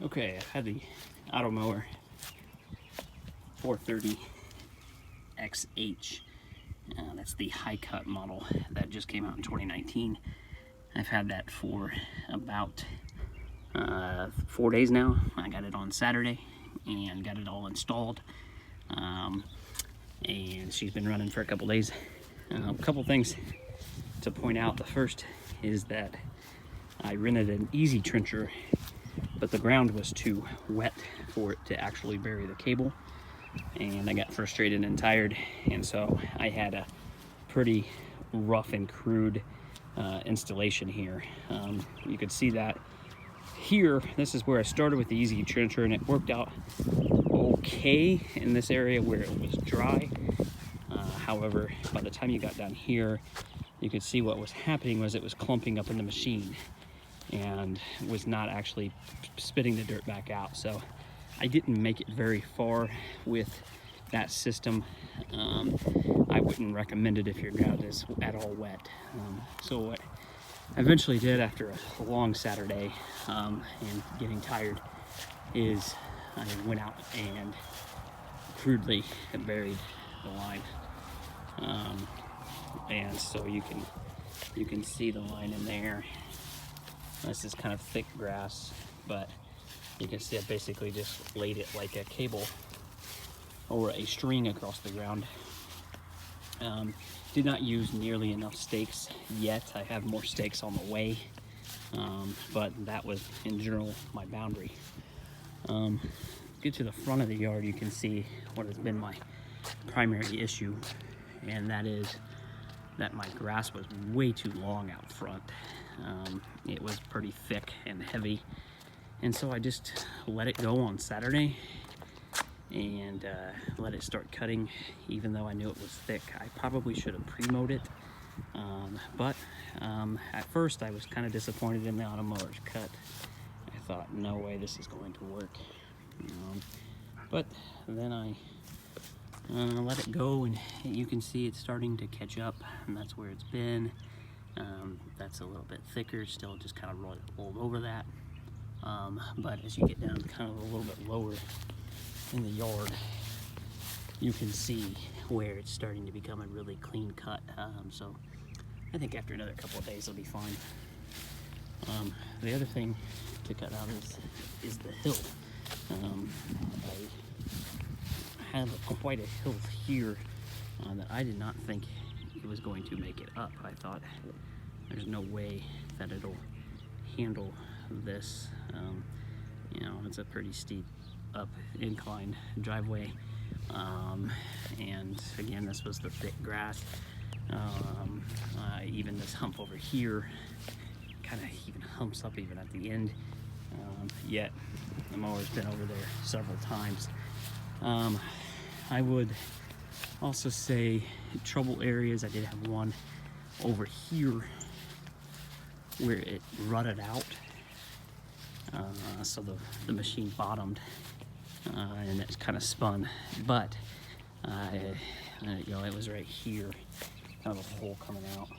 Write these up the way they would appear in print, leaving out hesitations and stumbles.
Okay, I had the Automower 430 XH. That's the high cut model that just came out in 2019. I've had that for about 4 days now. I got it on Saturday and got it all installed. And she's been running for a couple days. A couple things to point out. The first is that I rented an easy trencher, but the ground was too wet for it to actually bury the cable, and I got frustrated and tired, and so I had a pretty rough and crude installation here. You could see that here. This is where I started with the easy trencher, and it worked out okay in this area where it was dry. However, by the time you got down here, you could see what was happening was it was clumping up in the machine and was not actually spitting the dirt back out. So I didn't make it very far with that system. I wouldn't recommend it if your ground is at all wet. So what I eventually did after a long Saturday and getting tired is I went out and crudely buried the line. And so you can see the line in there. This is kind of thick grass, but you can see I basically just laid it like a cable or a string across the ground. Did not use nearly enough stakes yet. I have more stakes on the way, but that was in general my boundary. Get to the front of the yard, you can see what has been my primary issue, and that is that my grass was way too long out front. It was pretty thick and heavy, and so I just let it go on Saturday and let it start cutting, even though I knew it was thick. I probably should have pre-mowed it, but at first I was kind of disappointed in the Automower's cut. I thought, no way this is going to work. But then I let it go, and you can see it's starting to catch up, and that's where it's been. That's a little bit thicker, still just kind of rolled over that. But as you get down kind of a little bit lower in the yard, you can see where it's starting to become a really clean cut. So I think after another couple of days it'll be fine. The other thing to cut out is the hill. I have quite a hill here that I did not think it was going to make it up. I thought there's no way that it'll handle this. You know, it's a pretty steep up incline driveway, and again, this was the thick grass. Even this hump over here kind of even humps up even at the end, yet the mower's been over there several times. I would also say trouble areas. I did have one over here where it rutted out, so the machine bottomed, and it kind of spun, but there you go, it was right here, kind of a hole coming out.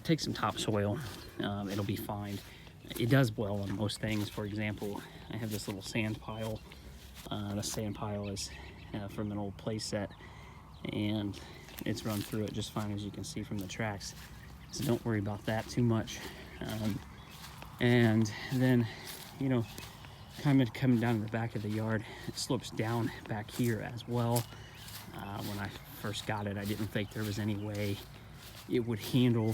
Take some topsoil, it'll be fine. It does well on most things. For example, I have this little sand pile. The sand pile is from an old play set, and it's run through it just fine, as you can see from the tracks. So don't worry about that too much. And then, you know, kind of coming down to the back of the yard, it slopes down back here as well. When I first got it, I didn't think there was any way it would handle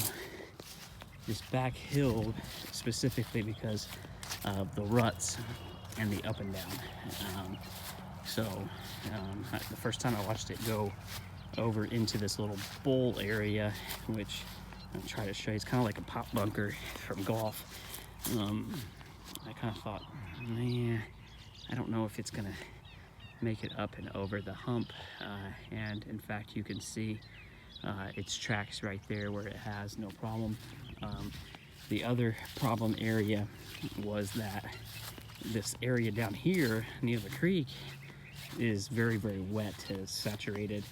this back hill, specifically because of the ruts and the up and down. The first time I watched it go over into this little bowl area, which I'll try to show you, it's kind of like a pop bunker from golf. I kind of thought, man, I don't know if it's gonna make it up and over the hump, and in fact you can see its tracks right there where it has no problem. The other problem area was that this area down here near the creek is very, very wet. It's saturated.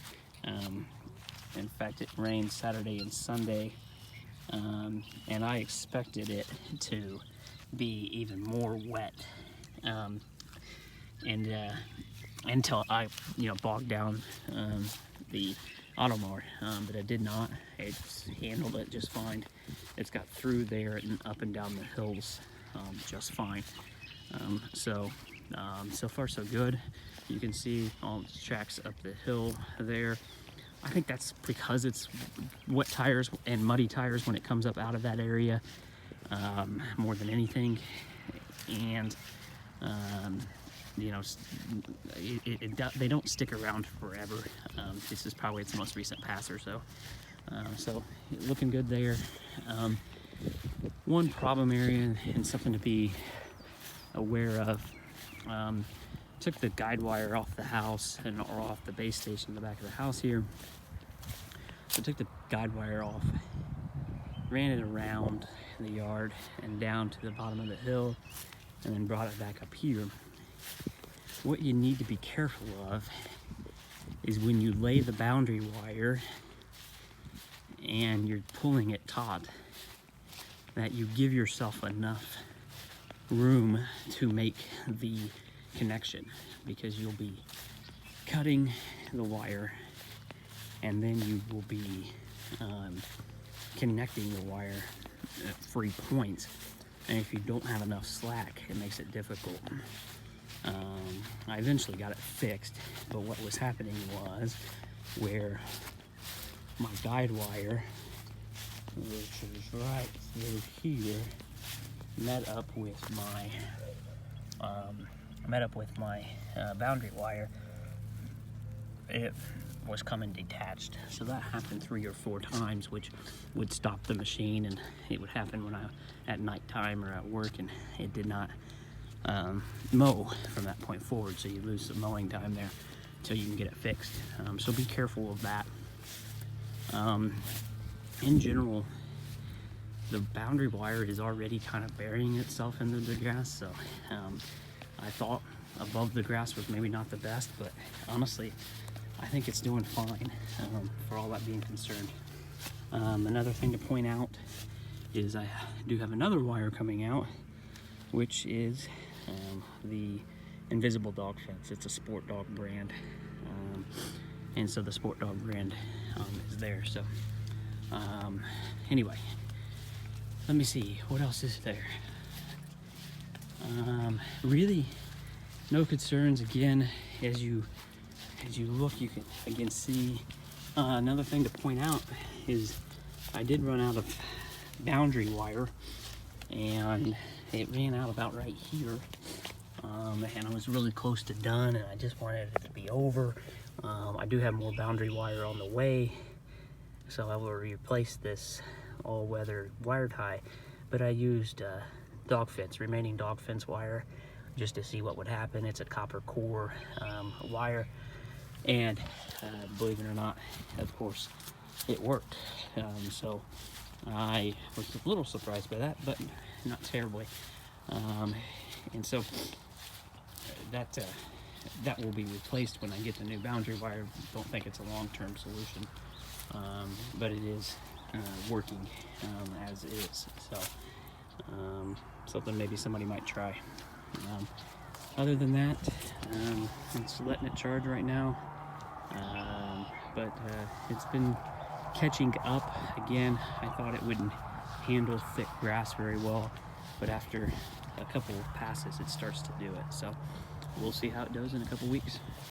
In fact, it rained Saturday and Sunday, and I expected it to be even more wet and until I, bogged down the Automower, but it did not. It's handled it just fine. It's got through there and up and down the hills just fine. So far so good. You can see all the tracks up the hill there. I think that's because it's wet tires and muddy tires when it comes up out of that area, more than anything. And they don't stick around forever. This is probably its most recent pass or so. So looking good there. One problem area and something to be aware of. Took the guide wire off the house or off the base station in the back of the house here. So took the guide wire off, ran it around the yard and down to the bottom of the hill, and then brought it back up here. What you need to be careful of is when you lay the boundary wire and you're pulling it taut, that you give yourself enough room to make the connection, because you'll be cutting the wire and then you will be connecting the wire at 3 points, and if you don't have enough slack, it makes it difficult. I eventually got it fixed, but what was happening was where my guide wire, which is right through here, met up with my boundary wire, it was coming detached. So that happened 3 or 4 times, which would stop the machine, and it would happen when at nighttime or at work, and it did not mow from that point forward, so you lose some mowing time there until you can get it fixed. So be careful of that. In general, the boundary wire is already kind of burying itself into the grass, so I thought above the grass was maybe not the best, but honestly I think it's doing fine, for all that being concerned. Another thing to point out is I do have another wire coming out, which is the Invisible Dog Fence. It's a Sport Dog brand, and so the Sport Dog brand is there. So anyway, let me see, what else is there? Really no concerns. Again, as you look, you can again see. Another thing to point out is I did run out of boundary wire, and it ran out about right here, and I was really close to done, and I just wanted it to be over. I do have more boundary wire on the way, so I will replace this all-weather wire tie, but I used remaining dog fence wire, just to see what would happen. It's a copper core wire, and believe it or not, of course, it worked. So I was a little surprised by that, but not terribly. And so that will be replaced when I get the new boundary wire. Don't think it's a long-term solution, but it is working as is. So something maybe somebody might try. Other than that, it's letting it charge right now, but it's been catching up again. I thought it wouldn't handle thick grass very well, but after a couple of passes it starts to do it. So we'll see how it does in a couple weeks.